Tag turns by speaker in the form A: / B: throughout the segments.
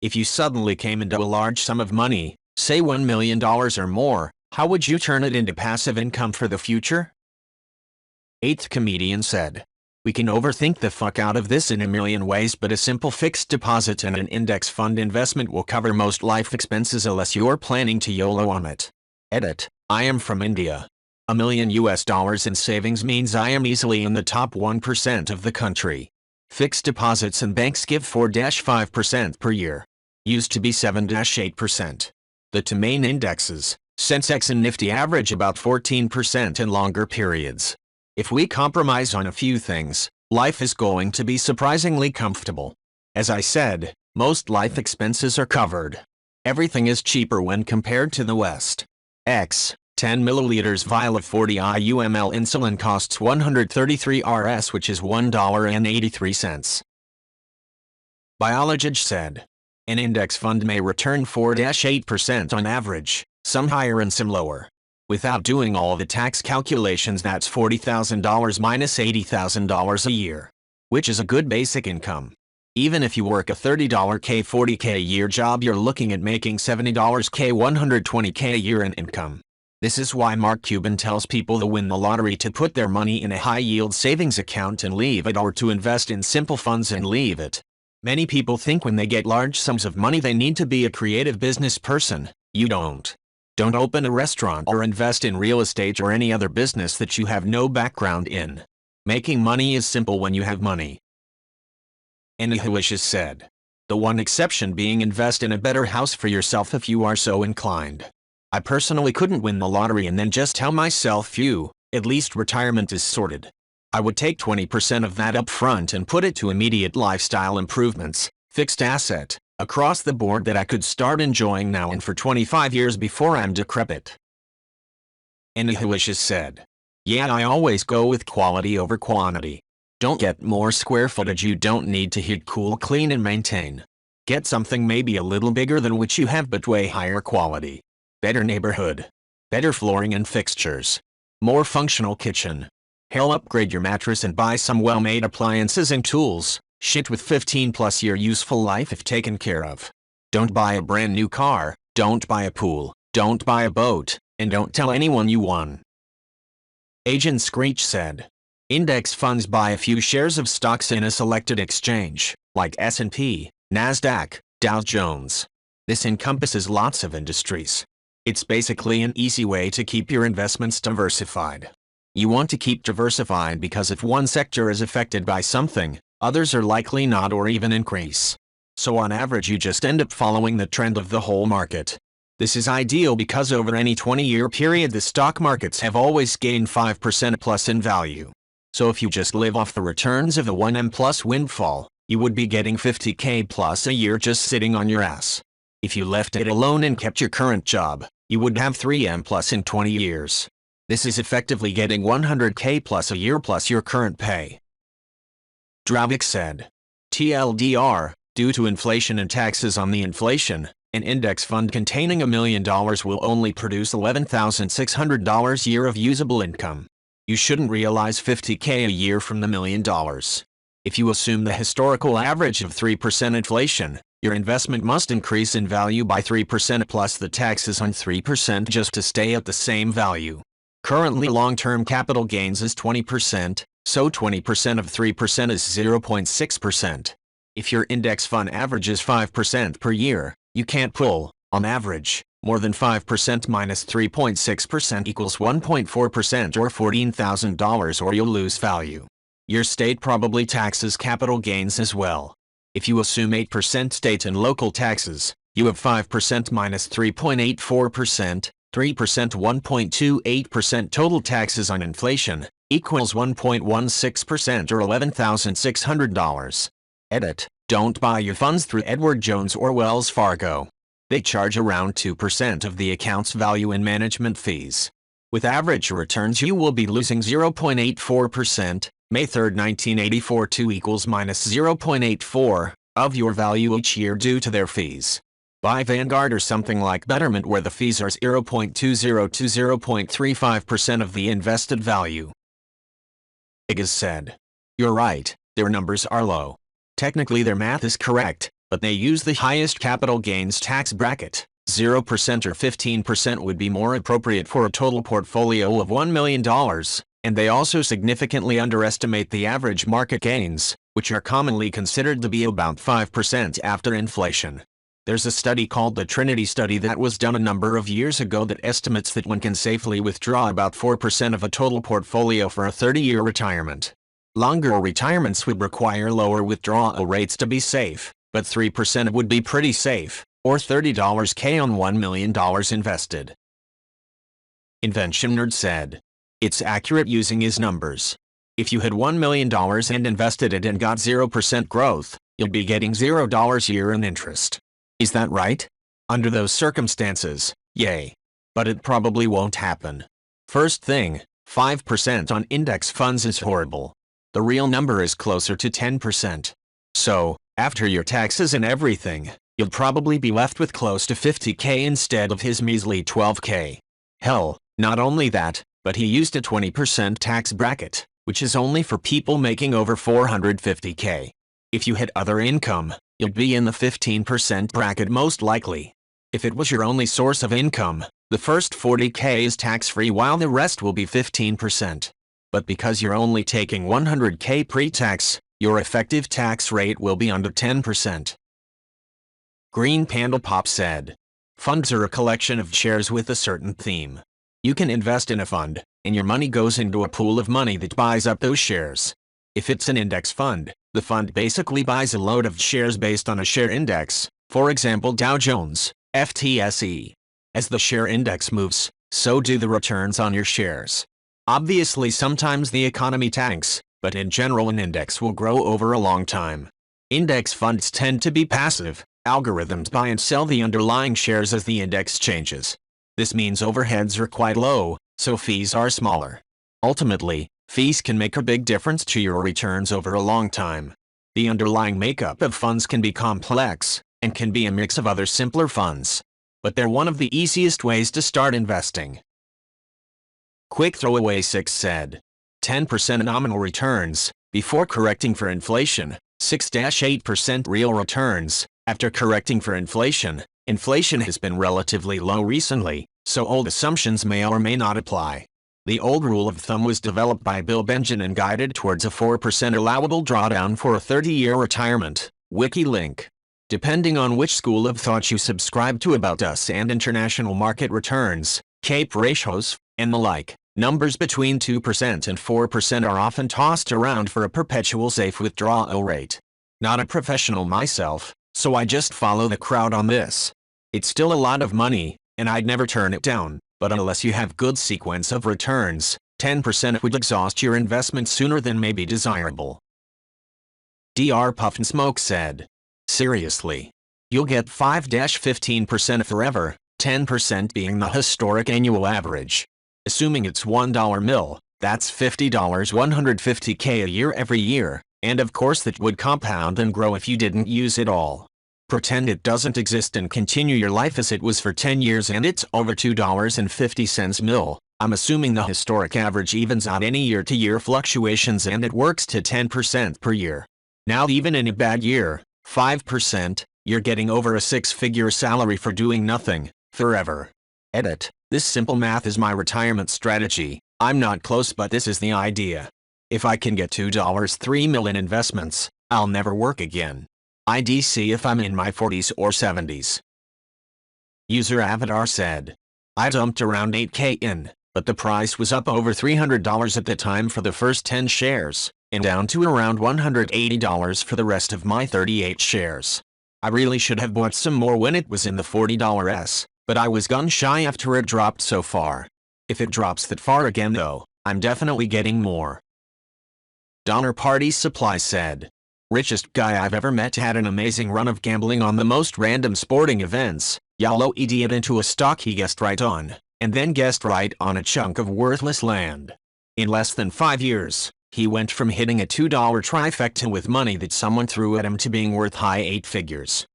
A: If you suddenly came into a large sum of money, say $1 million or more, how would you turn it into passive income for the future? Eighth comedian said, "We can overthink the fuck out of this in a million ways, but a simple fixed deposit and an index fund investment will cover most life expenses unless you're planning to YOLO on it." Edit. I am from India. $1 million in savings means I am easily in the top 1% of the country. Fixed deposits and banks give 4-5% per year. Used to be 7-8%. The two main indexes, Sensex and Nifty, average about 14% in longer periods. If we compromise on a few things, life is going to be surprisingly comfortable. As I said, most life expenses are covered. Everything is cheaper when compared to the West. 10 milliliters vial of 40 IUML insulin costs 133 Rs, which is $1.83. Biologist said, an index fund may return 4-8% on average, some higher and some lower. Without doing all the tax calculations, that's $40,000 minus $80,000 a year, which is a good basic income. Even if you work a $30K 40K a year job, you're looking at making $70K 120K a year in income. This is why Mark Cuban tells people to win the lottery to put their money in a high-yield savings account and leave it, or to invest in simple funds and leave it. Many people think when they get large sums of money they need to be a creative business person. You don't. Don't open a restaurant or invest in real estate or any other business that you have no background in. Making money is simple when you have money. Wishes said, the one exception being invest in a better house for yourself if you are so inclined. I personally couldn't win the lottery and then just tell myself, phew, at least retirement is sorted. I would take 20% of that up front and put it to immediate lifestyle improvements, fixed asset, across the board that I could start enjoying now and for 25 years before I'm decrepit. Wishes said, yeah, I always go with quality over quantity. Don't get more square footage you don't need to heat, cool, clean and maintain. Get something maybe a little bigger than what you have but way higher quality. Better neighborhood. Better flooring and fixtures. More functional kitchen. Hell, upgrade your mattress and buy some well-made appliances and tools. Shit with 15+ year useful life if taken care of. Don't buy a brand new car, don't buy a pool, don't buy a boat, and don't tell anyone you won. Agent Screech said, index funds buy a few shares of stocks in a selected exchange, like S&P, NASDAQ, Dow Jones. This encompasses lots of industries. It's basically an easy way to keep your investments diversified. You want to keep diversified because if one sector is affected by something, others are likely not or even increase. So on average you just end up following the trend of the whole market. This is ideal because over any 20-year period the stock markets have always gained 5% plus in value. So if you just live off the returns of the 1M plus windfall, you would be getting 50K plus a year just sitting on your ass. If you left it alone and kept your current job, you would have 3M plus in 20 years. This is effectively getting 100K plus a year plus your current pay. Dravik said, TLDR, due to inflation and taxes on the inflation, an index fund containing $1 million will only produce $11,600 a year of usable income. You shouldn't realize 50K a year from the $1 million. If you assume the historical average of 3% inflation, your investment must increase in value by 3% plus the taxes on 3% just to stay at the same value. Currently long-term capital gains is 20%, so 20% of 3% is 0.6%. If your index fund averages 5% per year, you can't pull, on average, more than 5% minus 3.6% equals 1.4% or $14,000 or you'll lose value. Your state probably taxes capital gains as well. If you assume 8% state and local taxes, you have 5% minus 3.84%, 3% 1.28% total taxes on inflation, equals 1.16% or $11,600. Edit. Don't buy your funds through Edward Jones or Wells Fargo. They charge around 2% of the account's value in management fees. With average returns you will be losing 0.84%, May 3, 1984 2 equals minus 0.84, of your value each year due to their fees. Buy Vanguard or something like Betterment where the fees are 0.20 to 0.35% of the invested value. Igas said, you're right, their numbers are low. Technically their math is correct, but they use the highest capital gains tax bracket. 0% or 15% would be more appropriate for a total portfolio of $1 million, and they also significantly underestimate the average market gains, which are commonly considered to be about 5% after inflation. There's a study called the Trinity Study that was done a number of years ago that estimates that one can safely withdraw about 4% of a total portfolio for a 30-year retirement. Longer retirements would require lower withdrawal rates to be safe, but 3% would be pretty safe, or $30K on $1 million invested. Invention Nerd said, "It's accurate using his numbers. If you had $1 million and invested it and got 0% growth, you'd be getting $0 a year in interest. Is that right? Under those circumstances, yay. But it probably won't happen. First thing, 5% on index funds is horrible. The real number is closer to 10%. So, after your taxes and everything, you'll probably be left with close to $50K instead of his measly $12K. Hell, not only that, but he used a 20% tax bracket, which is only for people making over $450K. If you had other income, you'd be in the 15% bracket most likely. If it was your only source of income, the first $40K is tax-free while the rest will be 15%. But because you're only taking $100K pre-tax, your effective tax rate will be under 10%. Green Panda Pop said, "Funds are a collection of shares with a certain theme. You can invest in a fund, and your money goes into a pool of money that buys up those shares. If it's an index fund, the fund basically buys a load of shares based on a share index, for example Dow Jones, FTSE. As the share index moves, so do the returns on your shares. Obviously sometimes the economy tanks, but in general an index will grow over a long time. Index funds tend to be passive. Algorithms buy and sell the underlying shares as the index changes. This means overheads are quite low, so fees are smaller. Ultimately, fees can make a big difference to your returns over a long time. The underlying makeup of funds can be complex, and can be a mix of other simpler funds. But they're one of the easiest ways to start investing." Quick Throwaway 6 said, 10% nominal returns, before correcting for inflation, 6-8% real returns. After correcting for inflation, inflation has been relatively low recently, so old assumptions may or may not apply. The old rule of thumb was developed by Bill Benjamin and guided towards a 4% allowable drawdown for a 30-year retirement. Wiki link. Depending on which school of thought you subscribe to about us and international market returns, CAPE ratios, and the like, numbers between 2% and 4% are often tossed around for a perpetual safe withdrawal rate. Not a professional myself, so I just follow the crowd on this. It's still a lot of money, and I'd never turn it down, but unless you have good sequence of returns, 10% would exhaust your investment sooner than may be desirable. Dr. Puff and Smoke said, "Seriously. You'll get 5-15% forever, 10% being the historic annual average. Assuming it's $1 mill, that's $50, $150K a year every year. And of course that would compound and grow if you didn't use it all. Pretend it doesn't exist and continue your life as it was for 10 years and it's over $2.50 mill. I'm assuming the historic average evens out any year-to-year fluctuations and it works to 10% per year. Now even in a bad year, 5%, you're getting over a 6-figure salary for doing nothing, forever. Edit. This simple math is my retirement strategy. I'm not close but this is the idea. If I can get $3 million in investments, I'll never work again. IDC if I'm in my 40s or 70s. User Avatar said, "I dumped around 8K in, but the price was up over $300 at the time for the first 10 shares, and down to around $180 for the rest of my 38 shares. I really should have bought some more when it was in the $40s, but I was gun shy after it dropped so far. If it drops that far again though, I'm definitely getting more." Donner Party Supply said, "Richest guy I've ever met had an amazing run of gambling on the most random sporting events. YOLO idiot into a stock he guessed right on, and then guessed right on a chunk of worthless land. In less than 5 years, he went from hitting a $2 trifecta with money that someone threw at him to being worth high 8 figures."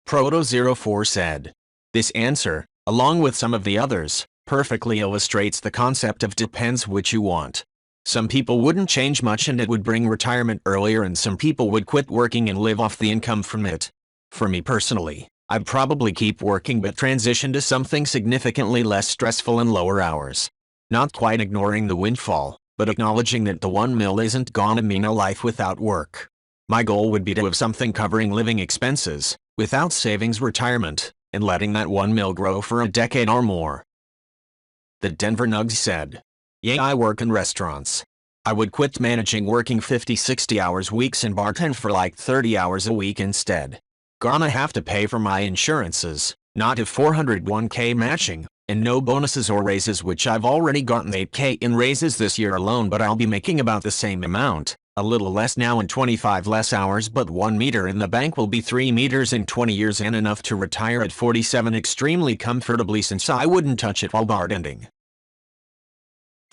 A: Proto04 said, "This answer, along with some of the others, perfectly illustrates the concept of depends which you want. Some people wouldn't change much and it would bring retirement earlier, and some people would quit working and live off the income from it. For me personally, I'd probably keep working but transition to something significantly less stressful and lower hours. Not quite ignoring the windfall, but acknowledging that the 1 mil isn't gonna mean a life without work. My goal would be to have something covering living expenses, without savings retirement, and letting that 1 mil grow for a decade or more. The Denver Nugs said, "Yeah, I work in restaurants. I would quit managing working 50-60 hours weeks and bartend for like 30 hours a week instead. Gonna have to pay for my insurances, not a 401k matching, and no bonuses or raises, which I've already gotten 8k in raises this year alone, but I'll be making about the same amount, a little less now and 25 less hours, but 1 meter in the bank will be 3 meters in 20 years and enough to retire at 47 extremely comfortably, since I wouldn't touch it while bartending."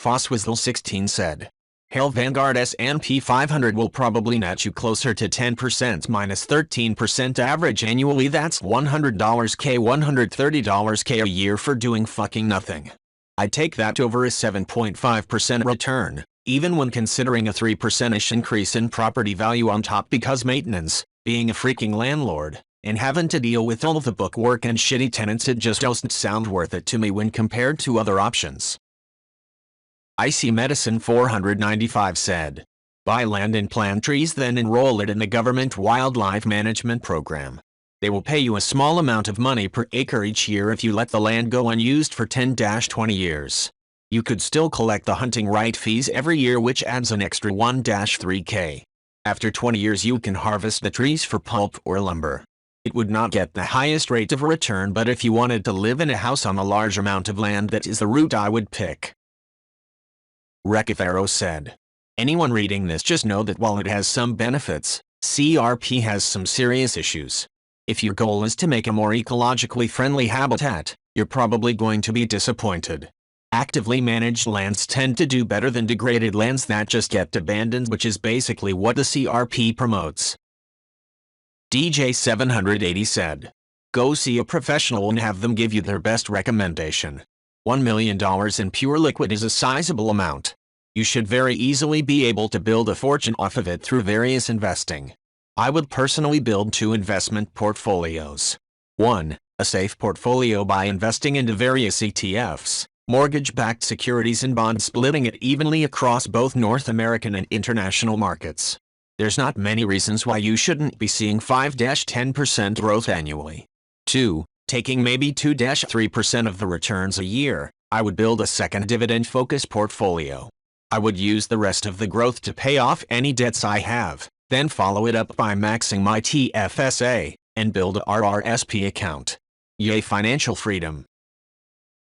A: Fosswizzle16 said, "Hell, Vanguard S&P 500 will probably net you closer to 10% minus 13% average annually. That's $100k, $130k a year for doing fucking nothing. I'd take that over a 7.5% return, even when considering a 3%-ish increase in property value on top, because maintenance, being a freaking landlord, and having to deal with all of the bookwork and shitty tenants, it just doesn't sound worth it to me when compared to other options." Icy Medicine 495 said, "Buy land and plant trees, then enroll it in the government wildlife management program. They will pay you a small amount of money per acre each year if you let the land go unused for 10-20 years. You could still collect the hunting right fees every year, which adds an extra 1-3k. After 20 years you can harvest the trees for pulp or lumber. It would not get the highest rate of return, but if you wanted to live in a house on a large amount of land, that is the route I would pick." Recifero said, "Anyone reading this, just know that while it has some benefits, CRP has some serious issues. If your goal is to make a more ecologically friendly habitat, you're probably going to be disappointed. Actively managed lands tend to do better than degraded lands that just get abandoned, which is basically what the CRP promotes." DJ780 said, "Go see a professional and have them give you their best recommendation. $1 million in pure liquid is a sizable amount. You should very easily be able to build a fortune off of it through various investing. I would personally build 2 investment portfolios. 1, a safe portfolio by investing into various ETFs, mortgage-backed securities and bonds, splitting it evenly across both North American and international markets. There's not many reasons why you shouldn't be seeing 5-10% growth annually. 2, taking maybe 2-3% of the returns a year, I would build a second dividend-focused portfolio. I would use the rest of the growth to pay off any debts I have, then follow it up by maxing my TFSA, and build a RRSP account. Yay, financial freedom."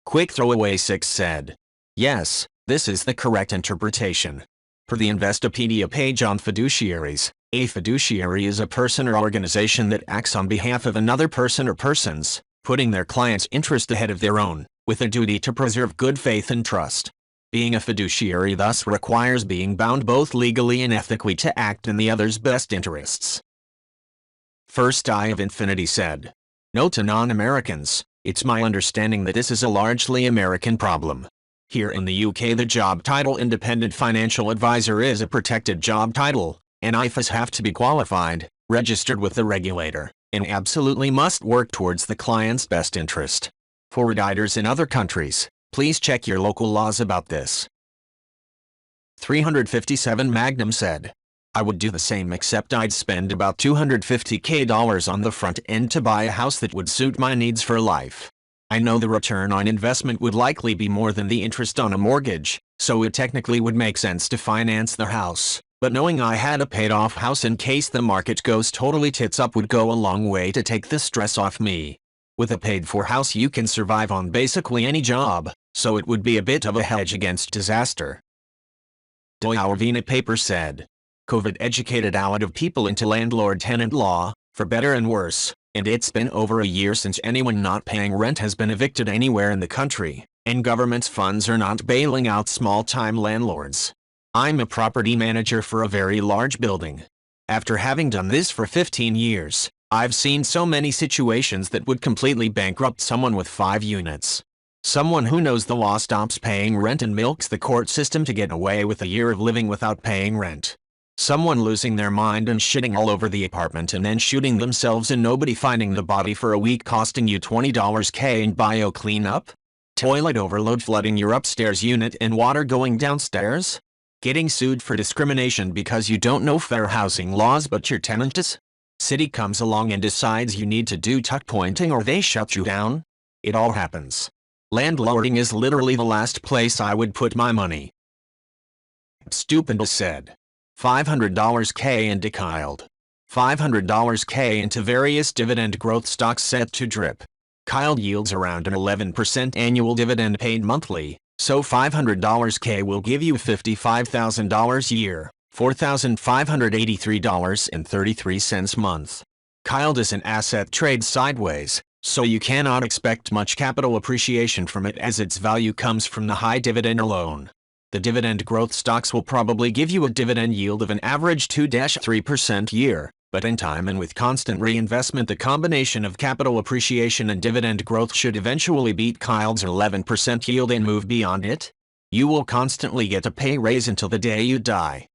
A: Quick Throwaway 6 said, "Yes, this is the correct interpretation. Per the Investopedia page on fiduciaries, a fiduciary is a person or organization that acts on behalf of another person or persons, putting their client's interest ahead of their own, with a duty to preserve good faith and trust. Being a fiduciary thus requires being bound both legally and ethically to act in the other's best interests." First Eye of Infinity said, "Note to non-Americans, it's my understanding that this is a largely American problem. Here in the UK the job title Independent Financial Advisor is a protected job title, and IFAs have to be qualified, registered with the regulator, and absolutely must work towards the client's best interest. For residers in other countries, please check your local laws about this." 357 Magnum said, "I would do the same, except I'd spend about $250k on the front end to buy a house that would suit my needs for life. I know the return on investment would likely be more than the interest on a mortgage, so it technically would make sense to finance the house, but knowing I had a paid-off house in case the market goes totally tits up would go a long way to take the stress off me. With a paid-for house you can survive on basically any job, so it would be a bit of a hedge against disaster." Doyalvina Paper said, "COVID educated a lot of people into landlord-tenant law, for better and worse, and it's been over a year since anyone not paying rent has been evicted anywhere in the country, and government's funds are not bailing out small-time landlords. I'm a property manager for a very large building. After having done this for 15 years, I've seen so many situations that would completely bankrupt someone with 5 units. Someone who knows the law stops paying rent and milks the court system to get away with a year of living without paying rent. Someone losing their mind and shitting all over the apartment and then shooting themselves and nobody finding the body for a week costing you $20K in bio cleanup? Toilet overload flooding your upstairs unit and water going downstairs? Getting sued for discrimination because you don't know fair housing laws but your tenant is? City comes along and decides you need to do tuck pointing or they shut you down? It all happens. Landlording is literally the last place I would put my money. Stupid said. $500K into Kyle. $500K into various dividend growth stocks set to drip. Kyle yields around an 11% annual dividend paid monthly, so $500K will give you $55,000 a year, $4,583.33 month. Kyle does an asset trade sideways, so you cannot expect much capital appreciation from it as its value comes from the high dividend alone. The dividend growth stocks will probably give you a dividend yield of an average 2-3% a year, but in time and with constant reinvestment the combination of capital appreciation and dividend growth should eventually beat Kyle's 11% yield and move beyond it. You will constantly get a pay raise until the day you die.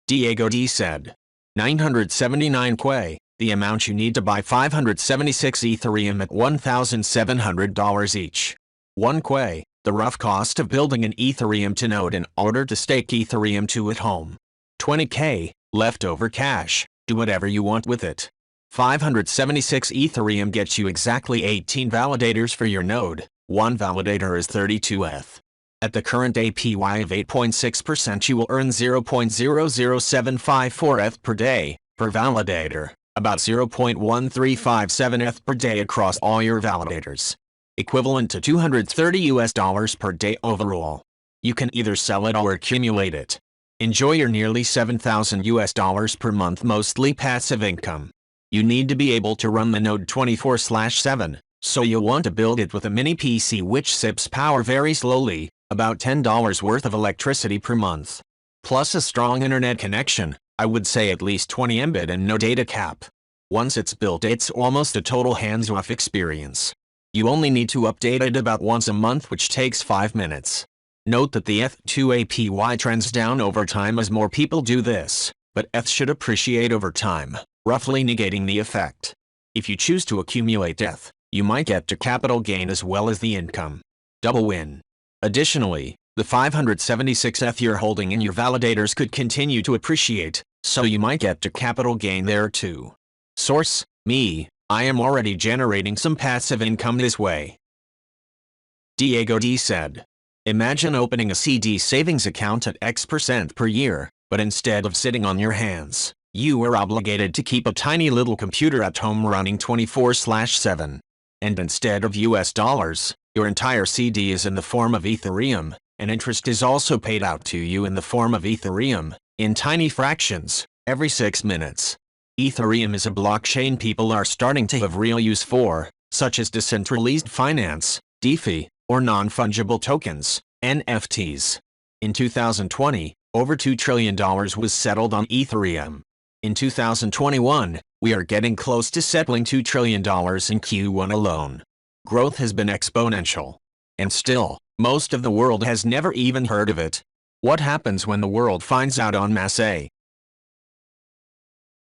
A: Diego D said. 979 Quay. The amount you need to buy 576 Ethereum at $1,700 each. 1 Quay, the rough cost of building an Ethereum to node in order to stake Ethereum to at home. 20K, leftover cash, do whatever you want with it. 576 Ethereum gets you exactly 18 validators for your node, 1 validator is 32 ETH. At the current APY of 8.6% you will earn 0.00754 ETH per day, per validator. About 0.1357 ETH per day across all your validators. Equivalent to $230 per day overall. You can either sell it or accumulate it. Enjoy your nearly $7,000 per month mostly passive income. You need to be able to run the node 24/7, so you'll want to build it with a mini PC which sips power very slowly, about $10 worth of electricity per month. Plus a strong internet connection. I would say at least 20 Mbit and no data cap. Once it's built it's almost a total hands-off experience. You only need to update it about once a month which takes 5 minutes. Note that the ETH2 APY trends down over time as more people do this, but ETH should appreciate over time, roughly negating the effect. If you choose to accumulate ETH, you might get to capital gain as well as the income. Double win. Additionally, the 576 ETH you're holding in your validators could continue to appreciate, so you might get to capital gain there too. Source, me, I am already generating some passive income this way. Diego D said. Imagine opening a CD savings account at X% per year, but instead of sitting on your hands, you are obligated to keep a tiny little computer at home running 24/7. And instead of US dollars, your entire CD is in the form of Ethereum. And interest is also paid out to you in the form of Ethereum, in tiny fractions, every 6 minutes. Ethereum is a blockchain people are starting to have real use for, such as decentralized finance, DeFi, or non-fungible tokens, NFTs. In 2020, over $2 trillion was settled on Ethereum. In 2021, we are getting close to settling $2 trillion in Q1 alone. Growth has been exponential. And still, most of the world has never even heard of it. What happens when the world finds out en masse?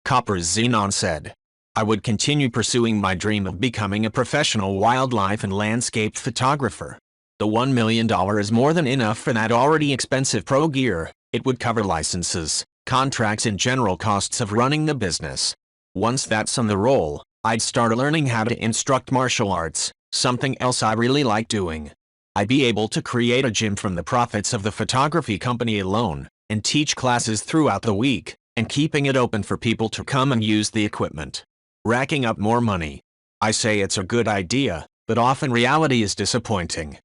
A: Copper's Xenon said. I would continue pursuing my dream of becoming a professional wildlife and landscape photographer. The $1 million is more than enough for that already expensive pro gear. It would cover licenses, contracts and general costs of running the business. Once that's on the roll, I'd start learning how to instruct martial arts, something else I really like doing. I'd be able to create a gym from the profits of the photography company alone, and teach classes throughout the week, and keeping it open for people to come and use the equipment. Racking up more money. I say it's a good idea, but often reality is disappointing.